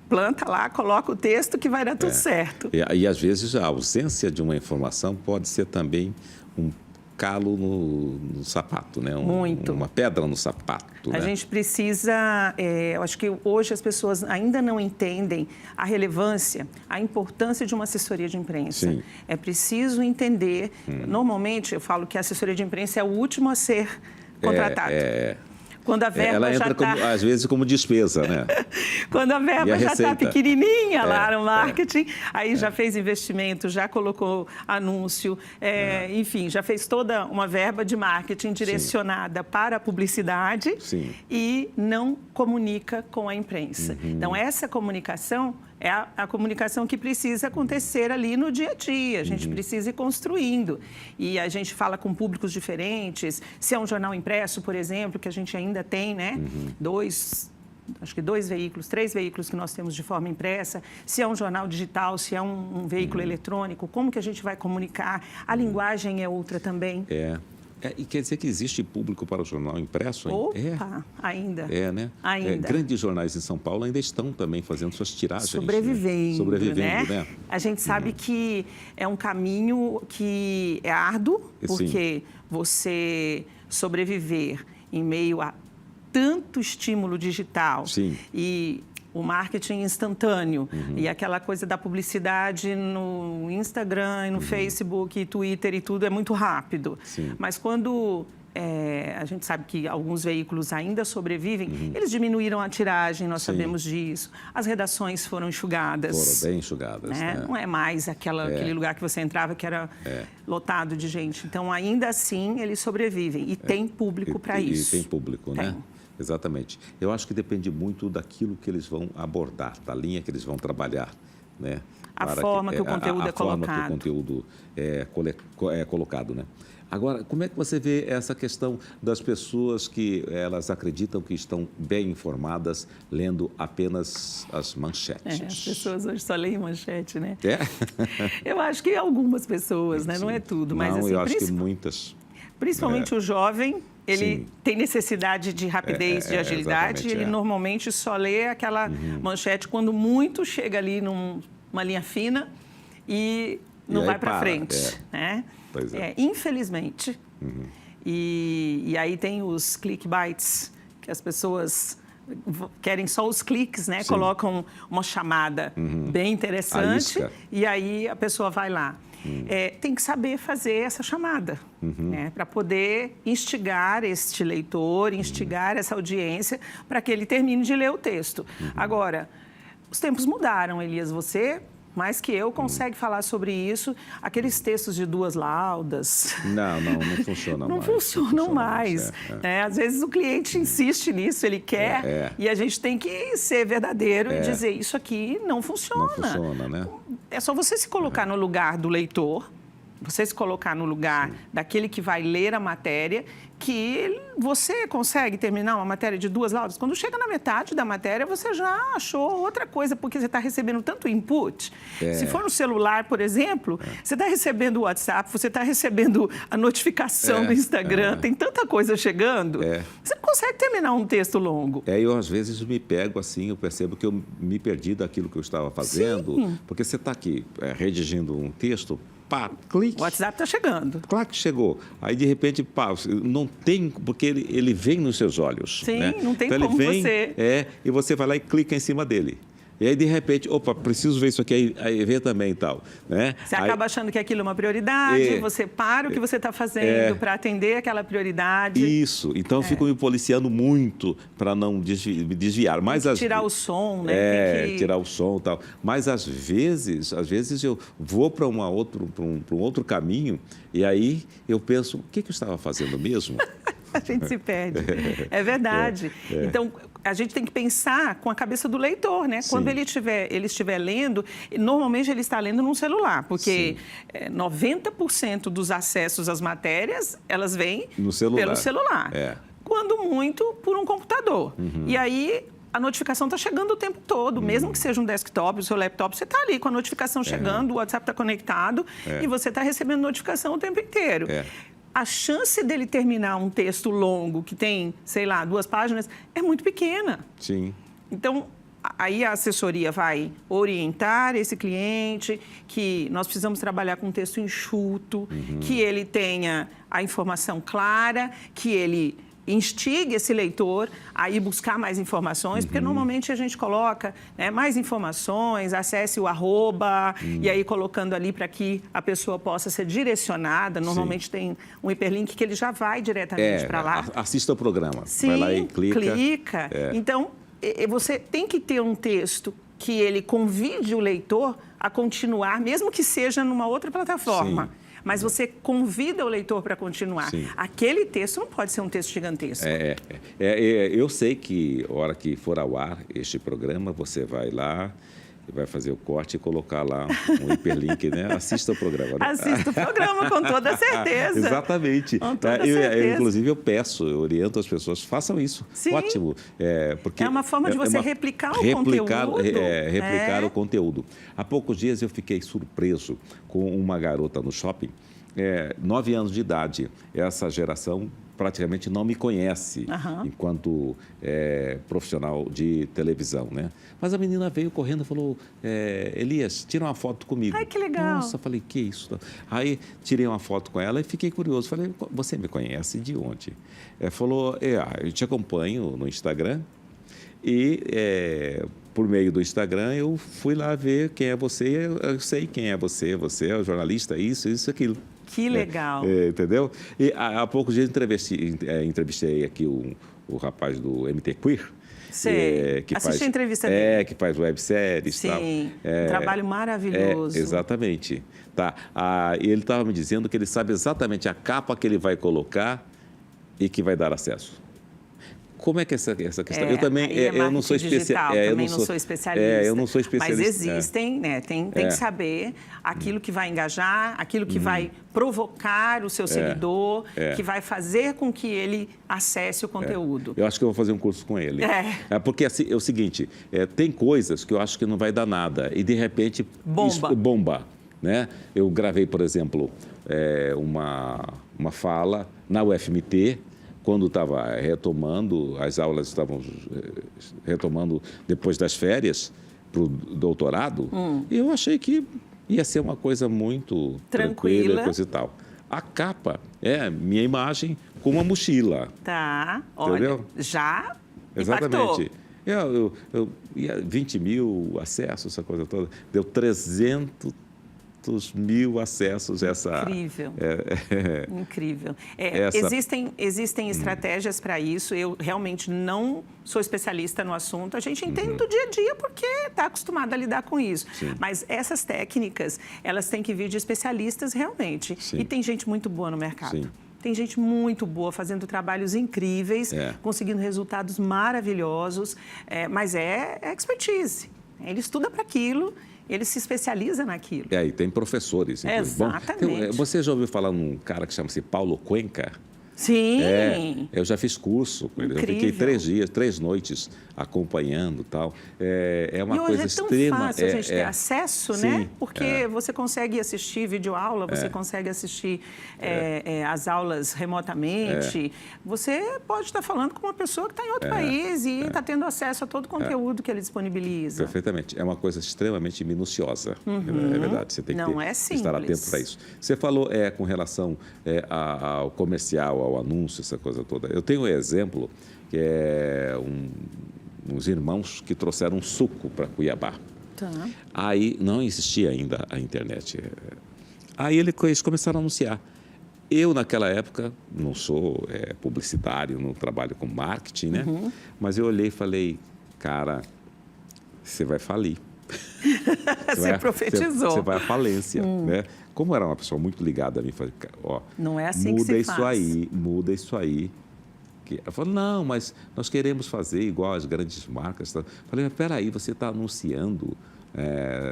Planta lá, coloca o texto que vai dar tudo certo. E às vezes a ausência de uma informação pode ser também um calo no sapato, né? Muito. Uma pedra no sapato. A gente precisa, eu acho que hoje as pessoas ainda não entendem a relevância, a importância de uma assessoria de imprensa. Sim. É preciso entender, normalmente eu falo que a assessoria de imprensa é o último a ser contratado. Quando a verba ela entra, às vezes, como despesa, né? Quando a verba já está pequenininha lá no marketing, aí já fez investimento, já colocou anúncio, enfim, já fez toda uma verba de marketing direcionada para a publicidade e não comunica com a imprensa. Então, essa comunicação é a comunicação que precisa acontecer ali no dia a dia. A gente precisa ir construindo. E a gente fala com públicos diferentes. Se é um jornal impresso, por exemplo, que a gente ainda tem, né? 2 veículos, 3 veículos que nós temos de forma impressa. Se é um jornal digital, se é um veículo eletrônico, como que a gente vai comunicar? A linguagem é outra também. E quer dizer que existe público para o jornal impresso? Opa, ainda. Né? Ainda. Grandes jornais em São Paulo ainda estão também fazendo suas tiragens. Sobrevivendo, né? A gente sabe que é um caminho que é árduo, porque você sobreviver em meio a tanto estímulo digital e o marketing instantâneo e aquela coisa da publicidade no Instagram, e no Facebook, e Twitter e tudo é muito rápido. Mas quando a gente sabe que alguns veículos ainda sobrevivem, eles diminuíram a tiragem, nós sabemos disso. As redações foram enxugadas. Foram bem enxugadas. Né? Não é mais aquele lugar que você entrava que era lotado de gente. Então, ainda assim, eles sobrevivem. E tem público para isso. E tem público, né? Exatamente. Eu acho que depende muito daquilo que eles vão abordar, da linha que eles vão trabalhar, né? A forma que o conteúdo é colocado. A forma que o conteúdo é colocado, né? Agora, como é que você vê essa questão das pessoas que elas acreditam que estão bem informadas lendo apenas as manchetes? As pessoas hoje só leem manchete, né? Eu acho que algumas pessoas, né? Não é tudo, mas assim, eu acho que muitas. Principalmente o jovem, ele tem necessidade de rapidez, de agilidade, ele normalmente só lê aquela manchete quando muito chega ali numa linha fina e não vai para frente, né? Infelizmente. E aí tem os clickbaits, que as pessoas querem só os cliques, né? Colocam uma chamada bem interessante e aí a pessoa vai lá. Tem que saber fazer essa chamada, né? Para poder instigar este leitor, instigar essa audiência para que ele termine de ler o texto. Agora, os tempos mudaram, Elias. Você, mais que eu, consegue falar sobre isso. Aqueles textos de 2 laudas... Não funciona mais. Não funcionam mais. Às vezes o cliente insiste nisso, ele quer, e a gente tem que ser verdadeiro e dizer, isso aqui não funciona. Não funciona, né? É só você se colocar no lugar do leitor, você se colocar no lugar daquele que vai ler a matéria, que você consegue terminar uma matéria de 2 laudas. Quando chega na metade da matéria, você já achou outra coisa, porque você está recebendo tanto input. Se for no celular, por exemplo, você está recebendo o WhatsApp, você está recebendo a notificação do Instagram, tem tanta coisa chegando, você não consegue terminar um texto longo. Eu às vezes me pego assim, eu percebo que eu me perdi daquilo que eu estava fazendo, porque você está aqui redigindo um texto, pá, clique. O WhatsApp está chegando. Claro que chegou. Aí, de repente, pá, não tem, porque ele vem nos seus olhos. Sim, né? não tem então, como ele vem, você... e você vai lá e clica em cima dele. E aí, de repente, opa, preciso ver isso aqui, aí vê também e tal. Né? Você acaba achando que aquilo é uma prioridade, você para o que você está fazendo para atender aquela prioridade. Isso. Então, eu fico me policiando muito para não desviar. Mas, tirar o som, né? Tirar o som e tal. Mas, às vezes eu vou para um outro caminho e aí eu penso, o que eu estava fazendo mesmo? A gente se perde. É verdade. Então, a gente tem que pensar com a cabeça do leitor, né? Quando ele estiver lendo, normalmente ele está lendo num celular, porque 90% dos acessos às matérias, elas vêm pelo celular. Quando muito, por um computador. E aí... a notificação está chegando o tempo todo, mesmo que seja um desktop, o seu laptop, você está ali com a notificação chegando, o WhatsApp está conectado e você está recebendo notificação o tempo inteiro. A chance dele terminar um texto longo, que tem, sei lá, 2 páginas, é muito pequena. Sim. Então, aí a assessoria vai orientar esse cliente que nós precisamos trabalhar com um texto enxuto, que ele tenha a informação clara, que ele instigue esse leitor a ir buscar mais informações, porque normalmente a gente coloca mais informações, acesse o @ e aí colocando ali para que a pessoa possa ser direcionada. Normalmente tem um hiperlink que ele já vai diretamente para lá. Assista o programa. Vai lá e clica. Então, você tem que ter um texto que ele convide o leitor a continuar, mesmo que seja numa outra plataforma. Mas você convida o leitor para continuar. Aquele texto não pode ser um texto gigantesco. Eu sei que, a hora que for ao ar este programa, você vai lá e vai fazer o corte e colocar lá um hiperlink, né? Assista o programa. Né? Assista o programa, com toda certeza. Exatamente. Com toda certeza. Inclusive, eu oriento as pessoas, façam isso. Sim. Ótimo. Porque é uma forma de você replicar o conteúdo. Replicar o conteúdo. Há poucos dias eu fiquei surpreso com uma garota no shopping, 9 anos de idade. Essa geração praticamente não me conhece enquanto profissional de televisão, né? Mas a menina veio correndo e falou, Elias, tira uma foto comigo. Ai, que legal. Nossa, falei, que isso? Aí tirei uma foto com ela e fiquei curioso. Falei, você me conhece de onde? Falou, eu te acompanho no Instagram e por meio do Instagram eu fui lá ver quem é você. Eu sei quem é você é o jornalista, isso, aquilo. Que legal. Entendeu? E há poucos dias entrevistei aqui o rapaz do MT Queer. Sei. Assisti a entrevista dele. Que faz webséries e tal. Sim, um trabalho maravilhoso. Exatamente. Tá. Ele estava me dizendo que ele sabe exatamente a capa que ele vai colocar e que vai dar acesso. Como é que é essa questão? Eu também eu não sou especialista. Eu não sou especialista. Eu não sou especialista. Mas existem, né? Tem que saber aquilo que vai engajar, aquilo que vai provocar o seu seguidor, que vai fazer com que ele acesse o conteúdo. Eu acho que eu vou fazer um curso com ele. Porque assim, é o seguinte, tem coisas que eu acho que não vai dar nada e de repente bomba. Né? Eu gravei, por exemplo, uma fala na UFMT, quando estava retomando, as aulas estavam retomando depois das férias para o doutorado, e eu achei que ia ser uma coisa muito tranquila e coisa e tal. A capa é minha imagem com uma mochila. Tá, entendeu? Olha, já exatamente. Eu ia 20 mil acessos, essa coisa toda. Deu 300 mil acessos essa... Incrível. Incrível. Essa... Existem estratégias para isso. Eu realmente não sou especialista no assunto. A gente entende do dia a dia porque está acostumado a lidar com isso. Sim. Mas essas técnicas, elas têm que vir de especialistas realmente. Sim. E tem gente muito boa no mercado. Sim. Tem gente muito boa, fazendo trabalhos incríveis, conseguindo resultados maravilhosos, mas é expertise. Ele estuda para aquilo, ele se especializa naquilo. E tem professores. Exatamente. Bom, você já ouviu falar num cara que chama-se Paulo Cuenca? Sim. Eu já fiz curso com ele. Incrível. Eu fiquei 3 dias, 3 noites acompanhando e tal. É uma coisa extrema. E hoje é tão fácil a gente ter acesso, sim, né? Porque você consegue assistir videoaula, você consegue assistir as aulas remotamente. Você pode estar falando com uma pessoa que está em outro país e está tendo acesso a todo o conteúdo que ele disponibiliza. Perfeitamente. É uma coisa extremamente minuciosa. É verdade. Você tem que estar atento para isso. Você falou com relação ao comercial, ao anúncio, essa coisa toda. Eu tenho um exemplo que é uns irmãos que trouxeram um suco para Cuiabá. Tá. Aí não existia ainda a internet. Aí eles começaram a anunciar. Eu, naquela época, não sou publicitário, não trabalho com marketing, né? Mas eu olhei e falei, cara, você vai falir. Você profetizou. Você vai à falência, né? Como era uma pessoa muito ligada a mim, falei, ó, não é assim que se faz. Muda isso aí. Ela falou, não, mas nós queremos fazer igual as grandes marcas. Eu falei, mas peraí, você está anunciando,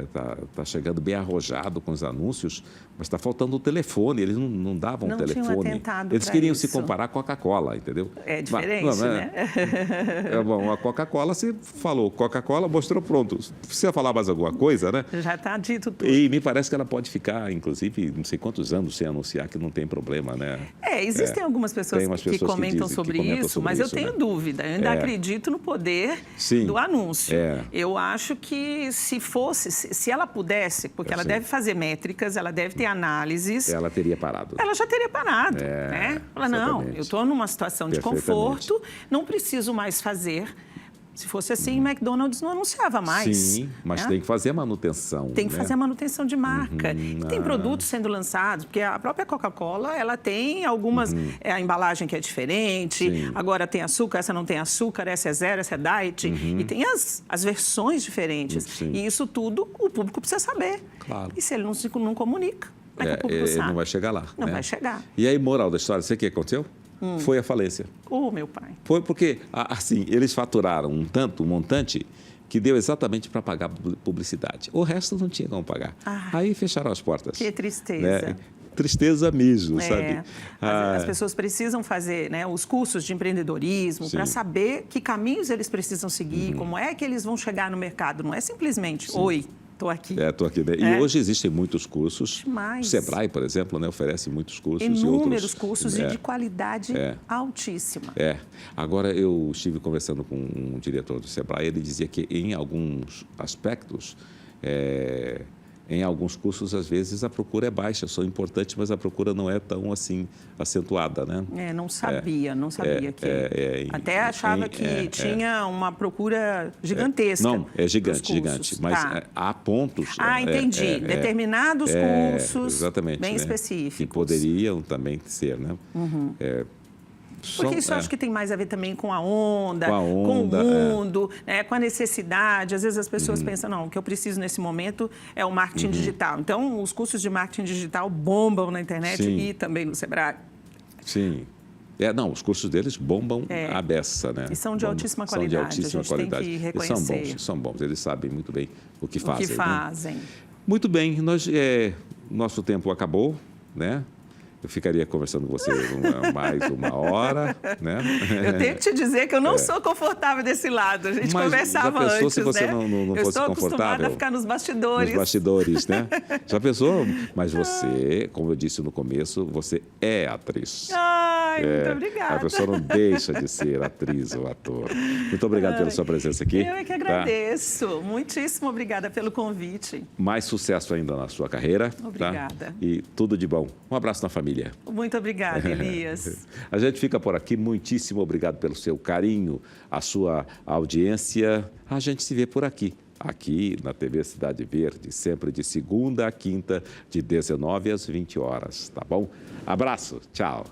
está chegando bem arrojado com os anúncios, mas está faltando o telefone. Eles não davam o telefone. Tinham atentado eles queriam isso. se comparar com a Coca-Cola, entendeu? É diferente, né? Bom, a Coca-Cola, você falou Coca-Cola, mostrou pronto. Precisa falar mais alguma coisa, né? Já está dito tudo. E me parece que ela pode ficar, inclusive, não sei quantos anos sem anunciar, que não tem problema, né? Existem algumas pessoas que comentam sobre isso, mas eu tenho dúvida. Eu ainda acredito no poder do anúncio. Eu acho que se ela pudesse, porque ela deve fazer métricas, ela deve ter análises. Ela teria parado. Ela já teria parado. Né? Ela, não, eu estou numa situação de conforto, não preciso mais fazer. Se fosse assim, McDonald's não anunciava mais. Sim, mas tem que fazer a manutenção. Tem que fazer a manutenção de marca. E tem produtos sendo lançados, porque a própria Coca-Cola, ela tem algumas... a embalagem que é diferente, agora tem açúcar, essa não tem açúcar, essa é zero, essa é diet. E tem as versões diferentes. E isso tudo o público precisa saber. Claro. E se ele não comunica, como é que o público sabe? Não vai chegar lá. Não vai chegar. E aí, moral da história, sabe o que aconteceu? Foi a falência. Meu pai. Foi porque, assim, eles faturaram um montante que deu exatamente para pagar publicidade. O resto não tinha como pagar. Aí fecharam as portas. Que tristeza. Né? Tristeza mesmo, sabe? As pessoas precisam fazer os cursos de empreendedorismo para saber que caminhos eles precisam seguir, como é que eles vão chegar no mercado. Não é simplesmente, oi, estou aqui. Estou aqui. Né? E hoje existem muitos cursos. Demais. O Sebrae, por exemplo, oferece muitos cursos. Inúmeros cursos e de qualidade altíssima. Agora, eu estive conversando com um diretor do Sebrae, ele dizia que em alguns aspectos... Em alguns cursos, às vezes, a procura é baixa, são importantes, mas a procura não é tão, assim, acentuada, né? Não sabia que... Até achava que tinha uma procura gigantesca. Não, é gigante, mas há pontos... entendi. Determinados cursos exatamente, bem específicos. Que poderiam também ser, né? Porque isso eu acho que tem mais a ver também com a onda, com o mundo, com a necessidade. Às vezes as pessoas pensam, não, o que eu preciso nesse momento é o marketing digital. Então, os cursos de marketing digital bombam na internet e também no Sebrae. Sim. Os cursos deles bombam à beça, né? E são de altíssima qualidade. São de altíssima qualidade. Tem que reconhecer. São bons. Eles sabem muito bem o que fazem. Né? Muito bem. Nosso tempo acabou, né? Eu ficaria conversando com você mais uma hora, né? Eu tenho que te dizer que eu não sou confortável desse lado. A gente conversava antes, né? Se você não fosse confortável? Eu estou acostumada a ficar nos bastidores. Nos bastidores, né? Já pensou? Mas você, como eu disse no começo, você é atriz. Muito obrigada. A pessoa não deixa de ser atriz ou ator. Muito obrigado pela sua presença aqui. Eu é que agradeço. Muitíssimo obrigada pelo convite. Mais sucesso ainda na sua carreira. Obrigada. Tá? E tudo de bom. Um abraço na família. família. Muito obrigada, Elias. A gente fica por aqui. Muitíssimo obrigado pelo seu carinho, a sua audiência. A gente se vê por aqui na TV Cidade Verde, sempre de segunda a quinta, de 19 às 20 horas, tá bom? Abraço, tchau.